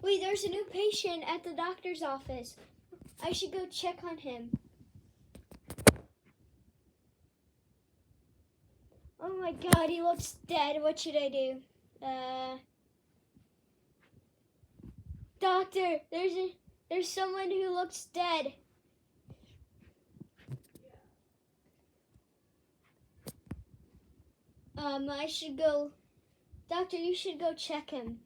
Wait, there's a new patient at the doctor's office. I should go check on him. Oh my god, he looks dead. What should I do? Doctor, there's someone who looks dead. I should go. Doctor, you should go check him.